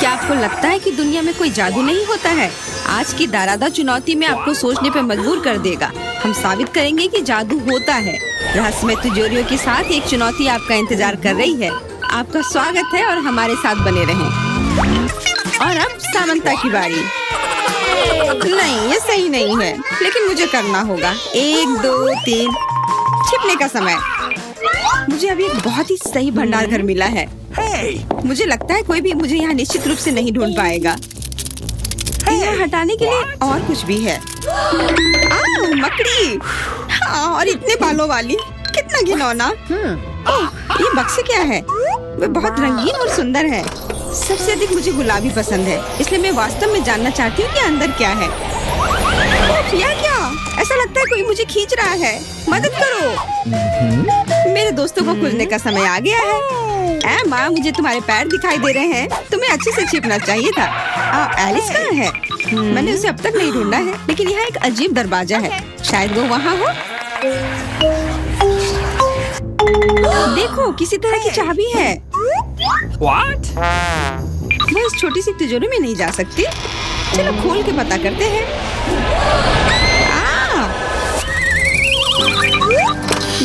क्या आपको लगता है कि दुनिया में कोई जादू नहीं होता है? आज की दारादा चुनौती में आपको सोचने पे मजबूर कर देगा। हम साबित करेंगे कि जादू होता है। रहस्यमय तिजोरियों के साथ एक चुनौती आपका इंतजार कर रही है। आपका स्वागत है और हमारे साथ बने रहें। और अब सामंता की बारी। नहीं, ये सही नहीं है, लेकिन मुझे करना होगा। 1 2 3 छिपने का समय। मुझे अभी एक बहुत ही सही भंडार घर मिला है। मुझे लगता है कोई भी मुझे यहाँ निश्चित रूप से नहीं ढूंढ पाएगा। यहाँ हटाने के लिए और कुछ भी है। मकड़ी। और इतने बालों वाली, कितना घिनौना। ये बक्से क्या है? वे बहुत रंगीन और सुंदर है। सबसे अधिक मुझे गुलाबी पसंद है, इसलिए मैं वास्तव में जानना चाहती हूँ कि अंदर क्या है। यह क्या? ऐसा लगता है कोई मुझे खींच रहा है। मदद करो। मेरे दोस्तों को खुलने का समय आ गया है। माँ, मुझे तुम्हारे पैर दिखाई दे रहे हैं। तुम्हें अच्छे से छिपना चाहिए था। एलिस कहाँ है? मैंने उसे अब तक नहीं ढूंढा है, लेकिन यहाँ एक अजीब दरवाजा है। शायद वो वहाँ हो। देखो, किसी तरह की चाबी है। What? वो इस छोटी सी तिजोरी में नहीं जा सकती। चलो खोल के पता करते हैं।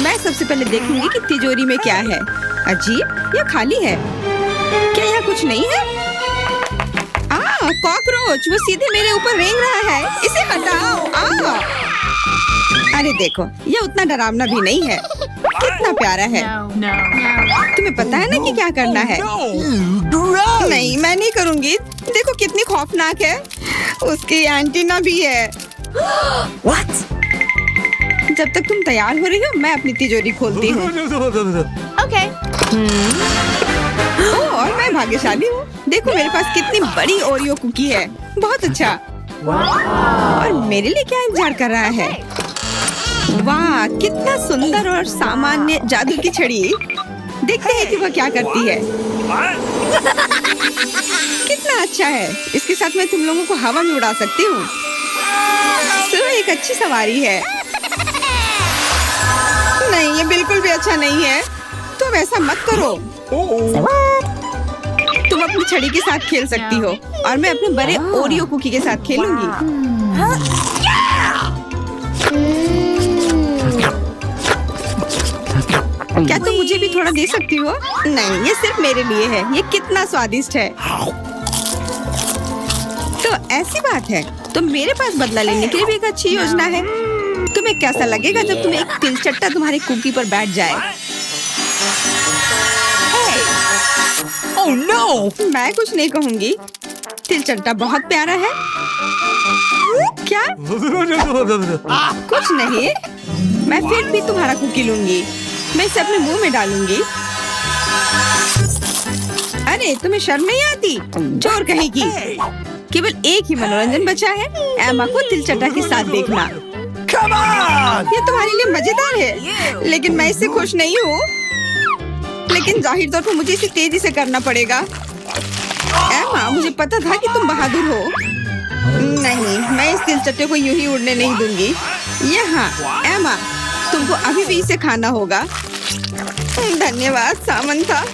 मैं सबसे पहले देखूंगी कि तिजोरी में क्या है। अजीब, यह खाली है। क्या यहाँ कुछ नहीं है? कॉकरोच, वो सीधे मेरे ऊपर रेंग रहा है। इसे हटाओ। अरे देखो, यह उतना डरावना भी नहीं है। कितना प्यारा है। तुम्हें पता है ना कि क्या करना है? नहीं, मैं नहीं करूँगी। देखो कितनी खौफनाक है। उसकी एंटीना भी है। What? जब तक तुम तैयार हो रही हो, मैं अपनी तिजोरी खोलती हूँ। Okay. और मैं भाग्यशाली हूँ। देखो मेरे पास कितनी बड़ी ओरियो कुकी है। बहुत अच्छा। और मेरे लिए क्या इंतजार कर रहा है? वाह, कितना सुंदर और सामान्य जादू की छड़ी। देखते हैं कि वह क्या करती है। कितना अच्छा है। इसके साथ मैं तुम लोगों को हवा में उड़ा सकती हूँ। तो एक अच्छी सवारी है। नहीं, ये बिल्कुल भी अच्छा नहीं है। तुम ऐसा मत करो। तुम अपनी छड़ी के साथ खेल सकती हो और मैं अपने बड़े ओरियो कुकी के साथ खेलूंगी। क्या तुम मुझे भी थोड़ा दे सकती हो? नहीं, ये सिर्फ मेरे लिए है। ये कितना स्वादिष्ट है। तो ऐसी बात है, तो मेरे पास बदला लेने के लिए भी एक अच्छी योजना है। तुम्हें कैसा लगेगा जब तुम्हें एक तिलचट्टा तुम्हारी कुकी पर बैठ जाए? Oh no! मैं कुछ नहीं कहूँगी। तिलचट्टा बहुत प्यारा है। क्या? कुछ नहीं। मैं फिर भी तुम्हारा कुकी लूंगी। मैं इसे अपने मुंह में डालूंगी। अरे, तुम्हें शर्म नहीं आती? चोर कहेगी। केवल एक ही मनोरंजन बचा है, एमा को तिलचट्टा के साथ देखना। Come on! ये तुम्हारे लिए मजेदार है, लेकिन मैं इससे खुश नहीं हूँ। लेकिन जाहिर तौर पर मुझे इसे तेजी से करना पड़ेगा। एमा, मुझे पता था कि तुम बहादुर हो। नहीं, मैं इस तिलचट्टे को यूं ही उड़ने नहीं दूंगी। यहाँ, एमा, तुमको अभी भी इसे खाना होगा। धन्यवाद सामंता।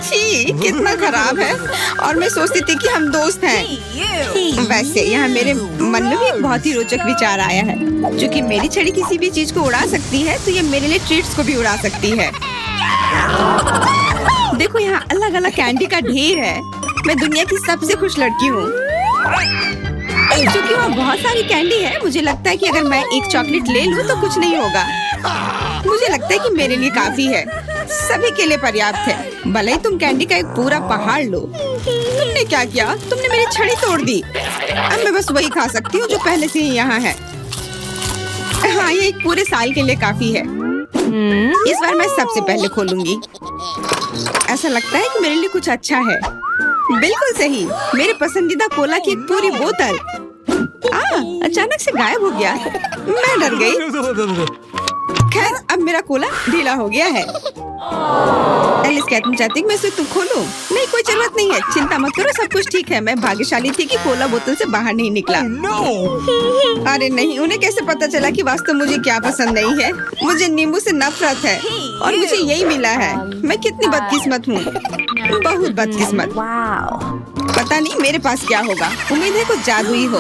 छी, कितना खराब है। और मैं सोचती थी कि हम दोस्त हैं। वैसे यहाँ मेरे मन में भी एक बहुत ही रोचक विचार आया है। क्योंकि मेरी छड़ी किसी भी चीज को उड़ा सकती है, तो ये मेरे लिए ट्रीट्स को भी उड़ा सकती है। देखो, यहाँ अलग अलग कैंडी का ढेर है। मैं दुनिया की सबसे खुश लड़की हूँ। क्योंकि वहाँ बहुत सारी कैंडी है, मुझे लगता है कि अगर मैं एक चॉकलेट ले लूँ तो कुछ नहीं होगा। मुझे लगता है कि मेरे लिए काफी है। सभी के लिए पर्याप्त है। भले ही तुम कैंडी का एक पूरा पहाड़ लो। तुमने क्या किया? तुमने मेरी छड़ी तोड़ दी। अब मैं बस वही खा सकती हूँ जो पहले से ही यहाँ है। हाँ, ये एक पूरे साल के लिए काफी है। इस बार मैं सबसे पहले खोलूंगी। ऐसा लगता है कि मेरे लिए कुछ अच्छा है। बिल्कुल सही, मेरे पसंदीदा कोला की एक पूरी बोतल। अचानक से गायब हो गया। मैं डर गई। खैर, अब मेरा कोला ढीला हो गया है। एलिस, क्या तुम चाहती मैं इसे खोलूं? नहीं, कोई जरूरत नहीं है। चिंता मत करो, सब कुछ ठीक है। मैं भाग्यशाली थी कि कोला बोतल से बाहर नहीं निकला। अरे नहीं, उन्हें कैसे पता चला कि वास्तव मुझे क्या पसंद नहीं है? मुझे नींबू से नफरत है और मुझे यही मिला है। मैं कितनी बदकिस्मत हूँ। बहुत बदकिस्मत। पता नहीं मेरे पास क्या होगा। उम्मीद है कुछ जादुई हो।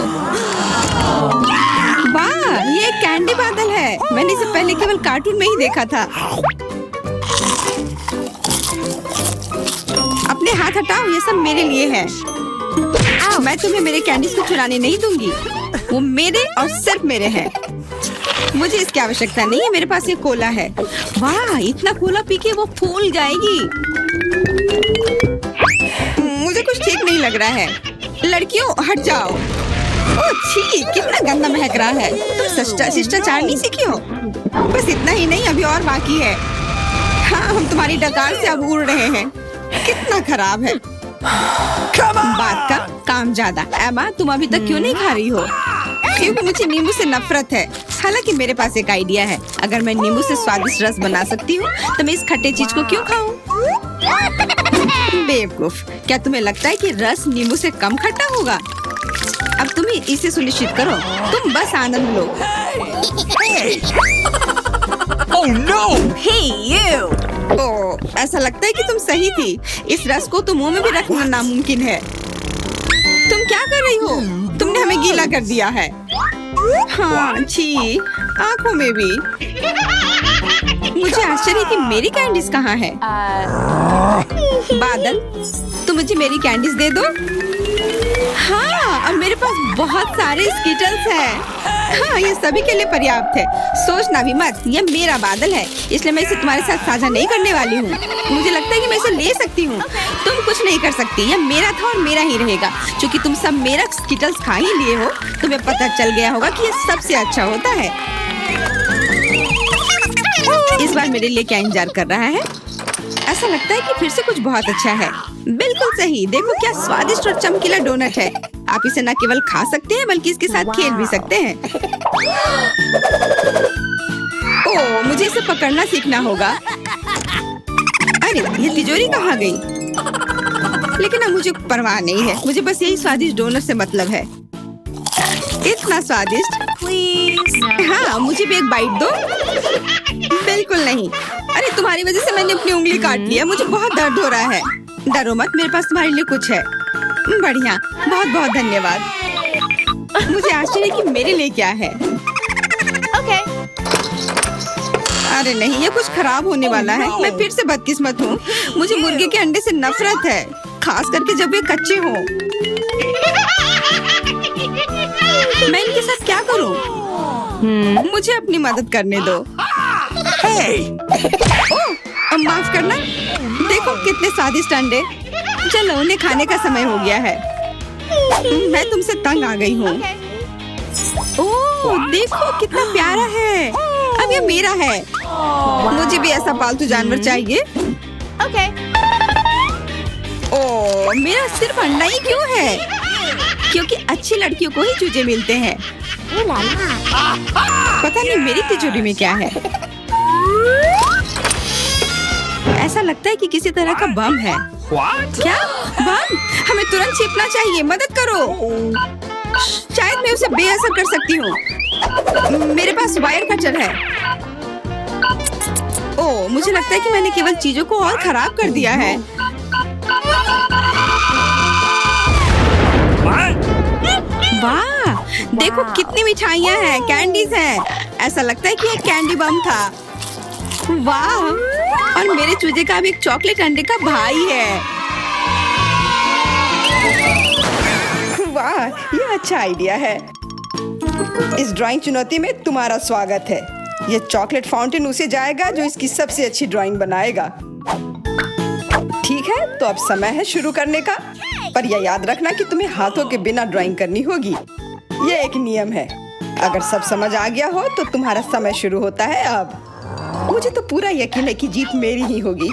वाह, ये एक कैंडी बादल है। मैंने इसे पहले केवल कार्टून में ही देखा था। अपने हाथ हटाओ, ये सब मेरे लिए है। मैं तुम्हें मेरे कैंडीज को चुराने नहीं दूंगी। वो मेरे और सिर्फ मेरे हैं। मुझे इसकी आवश्यकता नहीं है। मेरे पास ये कोला है। वाह, इतना कोला पी के वो फूल जाएगी। मुझे कुछ ठीक नहीं लग रहा है। लड़कियों हट जाओ। ओह छी, कितना गंदा महक रहा है। तुम शिष्टाचार नहीं सीखी हो? बस इतना ही नहीं, अभी और बाकी है। हाँ, हम तुम्हारी डकार से अब उड़ रहे हैं। कितना खराब है। बात का काम ज्यादा। एमा, तुम अभी तक क्यों नहीं खा रही हो? क्योंकि मुझे नींबू से नफरत है। हालांकि मेरे पास एक आइडिया है। अगर मैं नींबू से स्वादिष्ट रस बना सकती हूँ तो मैं इस खट्टे चीज को क्यों खाऊं? बेवकूफ, क्या तुम्हें लगता है कि रस नींबू से कम खट्टा होगा? अब तुम ही इसे सुनिश्चित करो। तुम बस आनंद लो। Oh no! Hey you! ओह, ऐसा लगता है कि तुम सही थी। इस रस को तो मुंह में भी रखना नामुमकिन है। तुम क्या कर रही हो? तुमने हमें गीला कर दिया है। हाँ, छी, आंखों में भी। मुझे आश्चर्य कि मेरी कैंडीज कहाँ है? बादल, तुम मुझे मेरी कैंडीज दे दो। हाँ, अब मेरे पास बहुत सारे स्कीटल्स हैं। हाँ, ये सभी के लिए पर्याप्त है। सोचना भी मत, ये मेरा बादल है, इसलिए मैं इसे तुम्हारे साथ साझा नहीं करने वाली हूँ। मुझे लगता है कि मैं इसे ले सकती हूँ। तुम कुछ नहीं कर सकती। ये मेरा था और मेरा ही रहेगा। क्योंकि तुम सब मेरा स्कीटल्स खा ही लिए हो, तुम्हें पता चल गया होगा कि ये सबसे अच्छा होता है। इस बार मेरे लिए क्या इंतजार कर रहा है? ऐसा लगता है कि फिर से कुछ बहुत अच्छा है। बिल्कुल सही। देखो क्या स्वादिष्ट और चमकीला डोनट है। आप इसे न केवल खा सकते हैं बल्कि इसके साथ खेल भी सकते हैं। ओह, मुझे इसे पकड़ना सीखना होगा। अरे, ये तिजोरी कहाँ गई? लेकिन अब मुझे परवाह नहीं है। मुझे बस यही स्वादिष्ट डोनट से मतलब है। इतना स्वादिष्ट। हाँ, मुझे भी एक बाइट दो। बिल्कुल नहीं। अरे, तुम्हारी वजह से मैंने अपनी उंगली काट लिया। मुझे बहुत दर्द हो रहा है। डरो मत, मेरे पास तुम्हारे लिए कुछ है। बढ़िया, बहुत बहुत धन्यवाद। मुझे आश्चर्य कि मेरे लिए क्या है। Okay. अरे नहीं, ये कुछ खराब होने वाला है। मैं फिर से बदकिस्मत हूँ। मुझे मुर्गे के अंडे से नफरत है, खास करके जब वे कच्चे हों। मैं इनके साथ क्या करूँ? मुझे अपनी मदद करने दो। ओह, माफ करना। देखो कितने स्वादिष्ट अंडे। चलो, उन्हें खाने का समय हो गया है। मैं तुमसे तंग आ गई हूँ। ओह, देखो कितना प्यारा है। अब ये मेरा है। मुझे भी ऐसा पालतू जानवर चाहिए। Okay. ओह, मेरा सिर्फ अंडा ही क्यों है? क्योंकि अच्छी लड़कियों को ही चूजे मिलते हैं। पता नहीं मेरी तिजोरी में क्या है। ऐसा लगता है कि किसी तरह का बम है। What? क्या बम? हमें तुरंत छिपना चाहिए। मदद करो। शायद मैं उसे बेअसर कर सकती हूँ। मेरे पास वायर कटर है। ओह, मुझे लगता है कि मैंने केवल चीजों को और खराब कर दिया है। वाह, देखो कितनी मिठाइयाँ हैं, कैंडीज हैं। ऐसा लगता है कि एक कैंडी बम था। वाह, और मेरे चूजे का भी एक चॉकलेट अंडे का भाई है। वाह, ये अच्छा आइडिया है। इस ड्राइंग चुनौती में तुम्हारा स्वागत है। ये चॉकलेट फाउंटेन उसे जाएगा जो इसकी सबसे अच्छी ड्राइंग बनाएगा। ठीक है, तो अब समय है शुरू करने का। पर यह याद रखना कि तुम्हें हाथों के बिना ड्राइंग करनी होगी। यह एक नियम है। अगर सब समझ आ गया हो तो तुम्हारा समय शुरू होता है अब। मुझे तो पूरा यकीन है कि जीत मेरी ही होगी।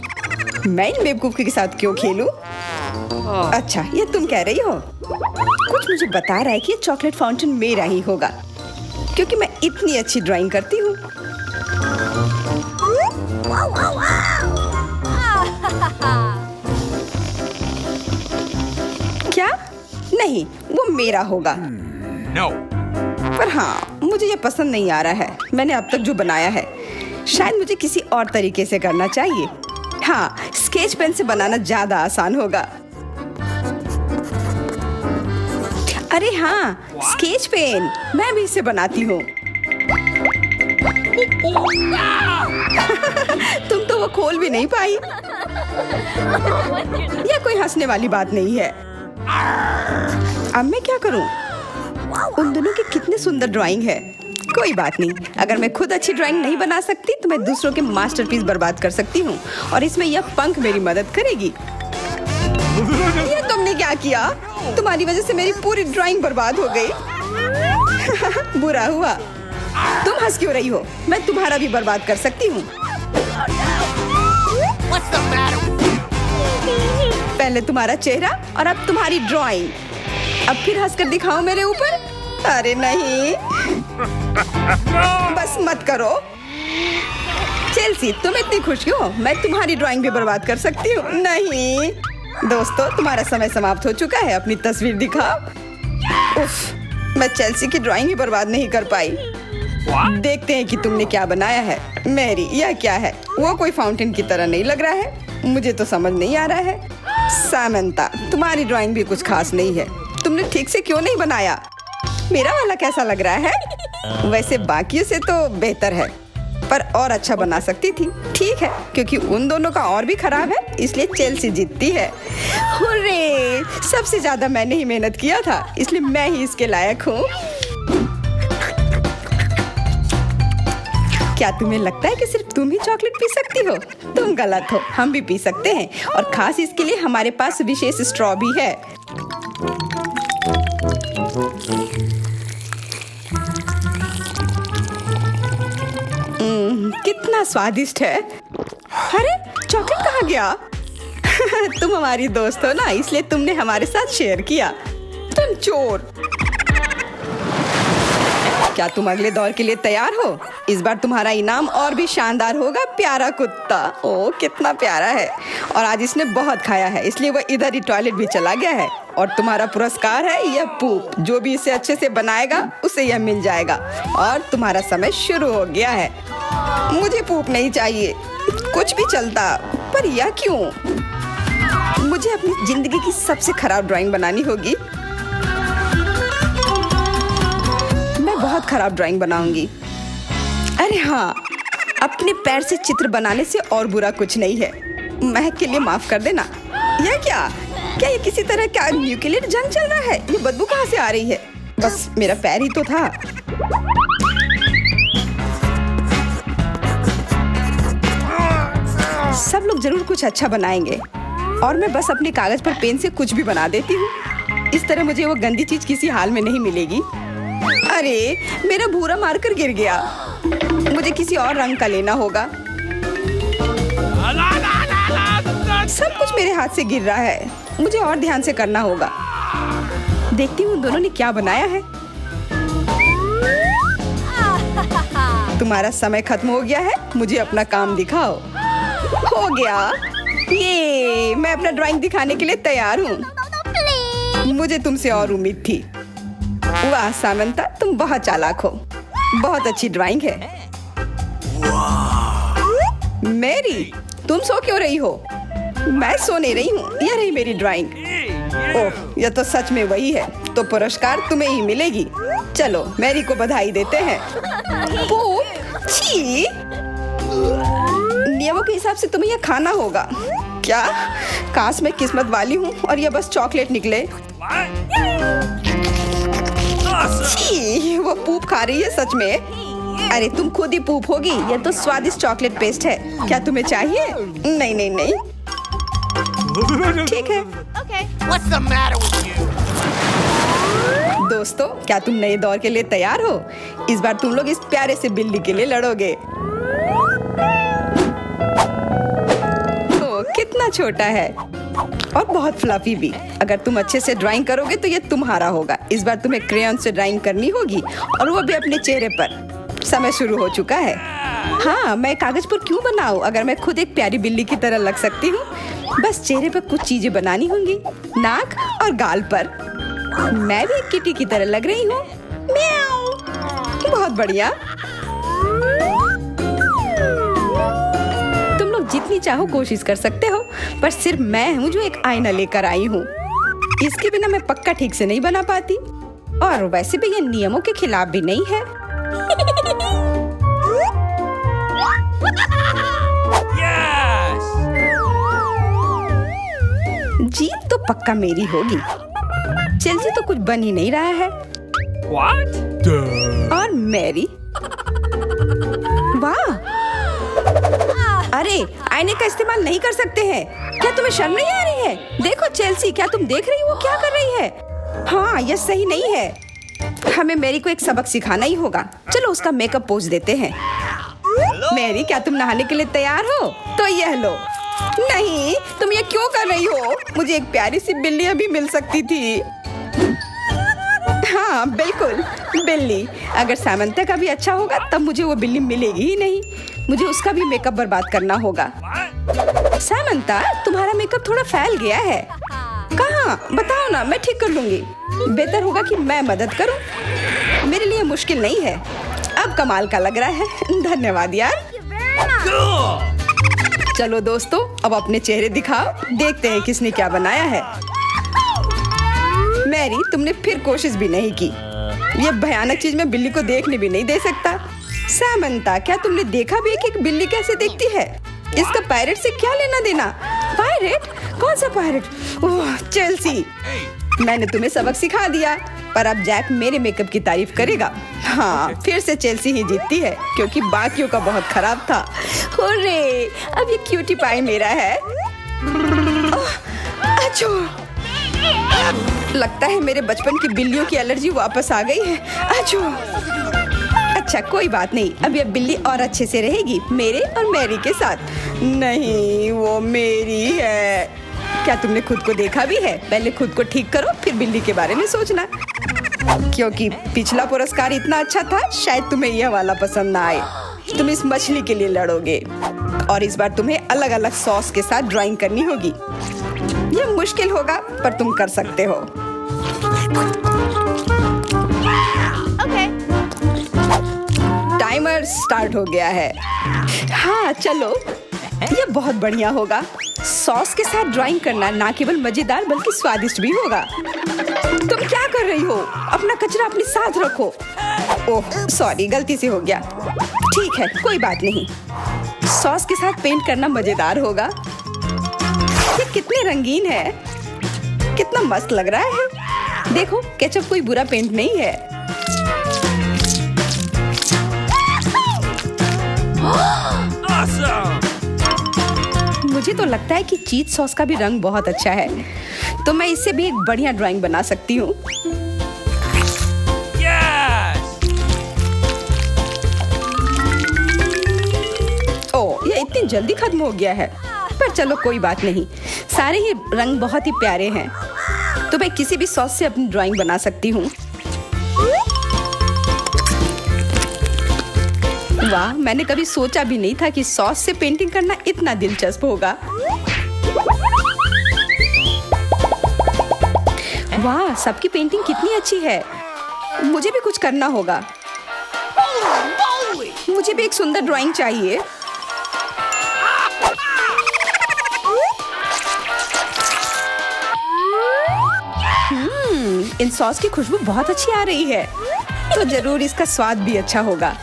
मैं इन बेवकूफ के साथ क्यों खेलूं? अच्छा, ये तुम कह रही हो? कुछ मुझे बता रहा है कि ये चॉकलेट फाउंटेन मेरा ही होगा, क्योंकि मैं इतनी अच्छी ड्राइंग करती हूँ। क्या? नहीं, वो मेरा होगा। No. पर हाँ, मुझे ये पसंद नहीं आ रहा है। मैंने अब तक जो बनाया है, शायद मुझे किसी और तरीके से करना चाहिए। हाँ, स्केच पेन से बनाना ज्यादा आसान होगा। अरे हाँ, स्केच पेन, मैं भी इसे बनाती हूँ। तुम तो वो खोल भी नहीं पाई। यह कोई हंसने वाली बात नहीं है। अब मैं क्या करूँ? उन दोनों की कितनी सुंदर ड्राइंग है। कोई बात नहीं, अगर मैं खुद अच्छी ड्राइंग नहीं बना सकती तो मैं दूसरों के मास्टरपीस बर्बाद कर सकती हूँ, और इसमें यह पंख मेरी मदद करेगी। ये तुमने क्या किया? तुम्हारी वजह से मेरी पूरी ड्राइंग बर्बाद हो गई। बुरा हुआ। तुम हंस क्यों रही हो? मैं तुम्हारा भी बर्बाद कर सकती हूँ। पहले तुम्हारा चेहरा और अब तुम्हारी ड्राइंग। अब फिर हंसकर दिखाओ मेरे ऊपर। अरे नहीं, बस मत करो। चेल्सी, तुम इतनी खुश क्यों? मैं तुम्हारी ड्राइंग भी बर्बाद कर सकती हूँ। नहीं दोस्तों, तुम्हारा समय समाप्त हो चुका है। अपनी तस्वीर दिखाओ। उफ, मैं चेल्सी की ड्राइंग ही बर्बाद नहीं कर पाई। देखते हैं कि तुमने क्या बनाया है। मैरी, यह क्या है? वो कोई फाउंटेन की तरह नहीं लग रहा है। मुझे तो समझ नहीं आ रहा है। सामंता, तुम्हारी ड्राइंग भी कुछ खास नहीं है। तुमने ठीक से क्यों नहीं बनाया? मेरा वाला कैसा लग रहा है? वैसे बाकियों से तो बेहतर है, पर और अच्छा बना सकती थी। ठीक है, क्योंकि उन दोनों का और भी खराब है, इसलिए चेल्सी जीतती है। हुर्रे! सबसे ज्यादा मैंने ही मेहनत किया था, इसलिए मैं ही इसके लायक हूँ। क्या तुम्हें लगता है कि सिर्फ तुम ही चॉकलेट पी सकती हो? तुम गलत हो, हम भी पी सकते हैं, और खास इसके लिए हमारे पास विशेष स्ट्रॉ भी है। कितना स्वादिष्ट है। अरे चॉकलेट कहाँ गया? तुम हमारी दोस्त हो ना, इसलिए तुमने हमारे साथ शेयर किया। तुम चोर। क्या तुम अगले दौर के लिए तैयार हो? इस बार तुम्हारा इनाम और भी शानदार होगा। प्यारा कुत्ता, ओ कितना प्यारा है, और आज इसने बहुत खाया है, इसलिए वह इधर ही टॉयलेट भी चला गया है। और तुम्हारा पुरस्कार है यह पूप। जो भी इसे अच्छे से बनाएगा उसे यह मिल जाएगा। और तुम्हारा समय शुरू हो गया है। मुझे पूप नहीं चाहिए, कुछ भी चलता, पर यह क्यों? मुझे अपनी जिंदगी की सबसे खराब ड्राइंग बनानी होगी। मैं बहुत खराब ड्राइंग बनाऊंगी। अरे हाँ, अपने पैर से चित्र बनाने से और बुरा कुछ नहीं है। महक के लिए माफ कर देना। यह क्या ये किसी तरह क्या न्यूक्लियर जंग चल रहा है? ये बदबू कहाँ से आ रही है? बस मेरा पैर ही तो था। सब लोग जरूर कुछ अच्छा बनाएंगे, और मैं बस अपने कागज पर पेन से कुछ भी बना देती हूँ। इस तरह मुझे वो गंदी चीज किसी हाल में नहीं मिलेगी। अरे मेरा भूरा मार्कर गिर गया। मुझे किसी और रंग का लेना होगा। सब कुछ मेरे हाथ से गिर रहा है। मुझे और ध्यान से करना होगा। देखती हूँ दोनों ने क्या बनाया है। तुम्हारा समय खत्म हो गया है, मुझे अपना काम दिखाओ। हो गया, ये मैं अपना ड्राइंग दिखाने के लिए तैयार हूँ। मुझे तुमसे और उम्मीद थी। वाह सामंता, तुम बहुत चालाक हो। बहुत अच्छी ड्राइंग है। मैरी, तुम सो क्यों रही हो? मैं सो नहीं रही हूँ, यह रही मेरी ड्राइंग। ओह, यह तो सच में वही है। तो पुरस्कार तुम्हें ही मिलेगी। चलो मैरी को बधाई देते हैं। छी! नियमों के हिसाब से तुम्हें यह खाना होगा। क्या? काश मैं किस्मत वाली हूँ और यह बस चॉकलेट निकले। छी! वो पूप खा रही है सच में। अरे तुम खुद ही पूप होगी। यह तो स्वादिष्ट चॉकलेट पेस्ट है। क्या तुम्हें चाहिए? नहीं नहीं नहीं। ठीक है। Okay. What's the matter with you? दोस्तों, क्या तुम नए दौर के लिए तैयार हो? इस बार तुम लोग इस प्यारे से बिल्ली के लिए लड़ोगे। ओह, कितना छोटा है और बहुत फ्लफी भी। अगर तुम अच्छे से ड्राइंग करोगे तो ये तुम्हारा होगा। इस बार तुम्हें क्रेयॉन से ड्राइंग करनी होगी, और वो भी अपने चेहरे पर। समय शुरू हो चुका है। हाँ, मैं कागज पर क्यों बनाऊं अगर मैं खुद एक प्यारी बिल्ली की तरह लग सकती हूँ। बस चेहरे पर कुछ चीजें बनानी होंगी, नाक और गाल पर। मैं भी किटी की तरह लग रही हूँ। म्याऊ। बहुत बढ़िया। तुम लोग जितनी चाहो कोशिश कर सकते हो, पर सिर्फ मैं हूँ जो एक आईना लेकर आई हूँ। इसके बिना मैं पक्का ठीक से नहीं बना पाती। और वैसे भी ये नियमों के खिलाफ भी नहीं है। Yes! जीत तो पक्का मेरी होगी। चेल्सी तो कुछ बन ही नहीं रहा है। What? और मैरी, वाह! अरे आईने का इस्तेमाल नहीं कर सकते हैं। क्या तुम्हें शर्म नहीं आ रही है? देखो चेल्सी, क्या तुम देख रही हो क्या कर रही है? हाँ, यह सही नहीं है। हमें मैरी को एक सबक सिखाना ही होगा। चलो उसका मेकअप पोज देते हैं। मैरी, क्या तुम नहाने के लिए तैयार हो? तो यह लो। नहीं, तुम ये क्यों कर रही हो? मुझे एक प्यारी सी बिल्ली अभी मिल सकती थी। हाँ बिल्कुल, बिल्ली। अगर सामंता का भी अच्छा होगा तब मुझे वो बिल्ली मिलेगी ही नहीं। मुझे उसका भी मेकअप बर्बाद करना होगा। सामंता, तुम्हारा मेकअप थोड़ा फैल गया है। कहाँ? बताओ ना, मैं ठीक कर लूंगी। बेहतर होगा कि मैं मदद करूं। मेरे लिए मुश्किल नहीं है। अब कमाल का लग रहा है। धन्यवाद यार। चलो दोस्तों, अब अपने चेहरे दिखाओ। देखते हैं किसने क्या बनाया है। मैरी, तुमने फिर कोशिश भी नहीं की। ये भयानक चीज मैं बिल्ली को देखने भी नहीं दे सकता। सामंता, क्या तुमने देखा भी है कि एक बिल्ली कैसे दिखती है? इसका पायरेट से क्या लेना देना? पायरेट? कौन सा पायरेट? ओह चेल्सी, मैंने तुम्हें सबक सिखा दिया, पर अब जैक मेरे मेकअप की तारीफ करेगा। हाँ, फिर से चेल्सी ही जीतती है क्योंकि बाकियों का बहुत खराब था। हुर्रे, अब ये क्यूटी पाई मेरा है। अच्छो, लगता है मेरे बचपन की बिल्लियों की एलर्जी वापस आ गई है। अच्छो, अच्छा कोई बात नहीं, अब यह बिल्ली और अच्छे से रहेगी मेरे और मैरी के साथ। नहीं, वो मेरी है। क्या तुमने खुद को देखा भी है? पहले खुद को ठीक करो, फिर बिल्ली के बारे में सोचना। क्योंकि पिछला पुरस्कार इतना अच्छा था, शायद तुम्हें यह वाला पसंद ना आए। तुम इस मछली के लिए लड़ोगे और इस बार तुम्हें अलग अलग सॉस के साथ ड्राइंग करनी होगी। यह मुश्किल होगा, पर तुम कर सकते हो। Okay. टाइमर स्टार्ट हो गया है। हाँ चलो, यह बहुत बढ़िया होगा। सॉस के साथ ड्राइंग करना ना केवल मजेदार बल्कि स्वादिष्ट भी होगा। तुम क्या कर रही हो? अपना कचरा अपने साथ रखो। ओह सॉरी, गलती से हो गया। ठीक है, कोई बात नहीं। सॉस के साथ पेंट करना मजेदार होगा। ये कितने रंगीन है, कितना मस्त लग रहा है। देखो, केचप कोई बुरा पेंट नहीं है। Awesome! मुझे तो लगता है कि चीज सॉस का भी रंग बहुत अच्छा है, तो मैं इससे भी एक बढ़िया ड्राइंग बना सकती हूँ। Yes! ओह, ये इतनी जल्दी खत्म हो गया है। पर चलो कोई बात नहीं, सारे ही रंग बहुत ही प्यारे हैं, तो मैं किसी भी सॉस से अपनी ड्राइंग बना सकती हूँ। वाह, मैंने कभी सोचा भी नहीं था कि सॉस से पेंटिंग करना इतना दिलचस्प होगा। वाह, सबकी पेंटिंग कितनी अच्छी है। मुझे भी कुछ करना होगा। मुझे भी एक सुंदर ड्राइंग चाहिए। इन सॉस की खुशबू बहुत अच्छी आ रही है, तो जरूर इसका स्वाद भी अच्छा होगा।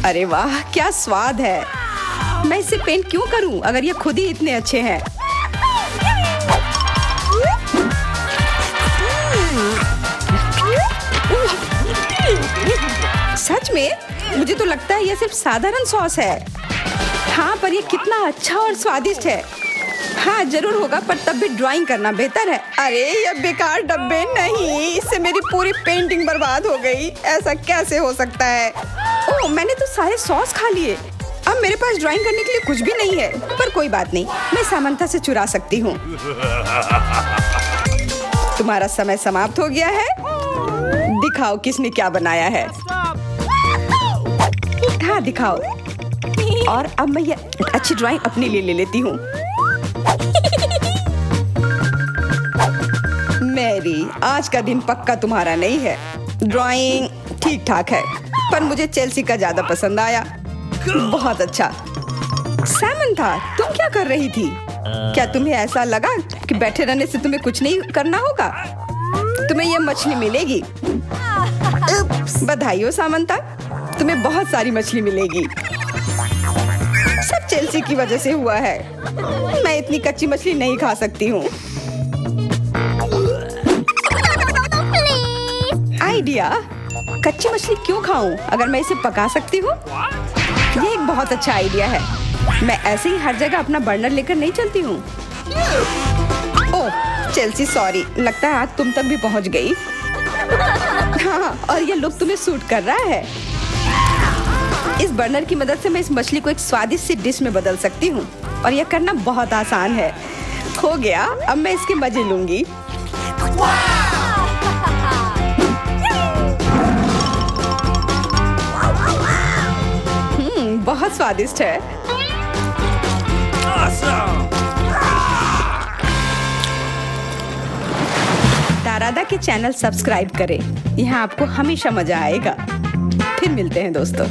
अरे वाह, क्या स्वाद है। मैं इसे पेंट क्यों करूं अगर ये खुद ही इतने अच्छे हैं। सच में? मुझे तो लगता है यह सिर्फ साधारण सॉस है। हाँ, पर यह कितना अच्छा और स्वादिष्ट है। हाँ जरूर होगा, पर तब भी ड्राइंग करना बेहतर है। अरे ये बेकार डब्बे, नहीं, इससे मेरी पूरी पेंटिंग बर्बाद हो गई। ऐसा कैसे हो सकता है? ओह, मैंने तो सारे सॉस खा लिए। अब मेरे पास ड्राइंग करने के लिए कुछ भी नहीं है, पर कोई बात नहीं, मैं सामंता से चुरा सकती हूँ। तुम्हारा समय समाप्त हो गया है। दिखाओ किसने क्या बनाया है। हाँ दिखाओ। और अब मैं ये अच्छी ड्राइंग अपने लिए ले लेती हूँ। मैरी, आज का दिन पक्का तुम्हारा नहीं है। ड्राइंग ठीक ठाक है, पर मुझे चेल्सी का ज्यादा पसंद आया। बहुत अच्छा। सामंथा, तुम क्या कर रही थी? क्या तुम्हें ऐसा लगा कि बैठे रहने से तुम्हें कुछ नहीं करना होगा? तुम्हें ये मछली मिलेगी। बधाई हो सामंता, तुम्हें बहुत सारी मछली मिलेगी। सब चेल्सी की वजह से हुआ है। मैं इतनी कच्ची मछली नहीं खा सकती हूँ। आइडिया, कच्ची मछली क्यों खाऊं अगर मैं इसे पका सकती हूँ? ये एक बहुत अच्छा आइडिया है। मैं ऐसे ही हर जगह अपना बर्नर लेकर नहीं चलती हूँ। ओह चेल्सी, सॉरी, लगता है आज तुम तक भी पहुँच गई। हाँ, और ये लुक तुम्हें सूट कर रहा है। इस बर्नर की मदद से मैं इस मछली को एक स्वादिष्ट सी डिश में बदल सकती हूँ और यह करना बहुत आसान है। हो गया, अब मैं इसके मजे लूंगी। बहुत स्वादिष्ट है। Awesome! तारादा के चैनल सब्सक्राइब करें। यहाँ आपको हमेशा मजा आएगा। फिर मिलते हैं दोस्तों।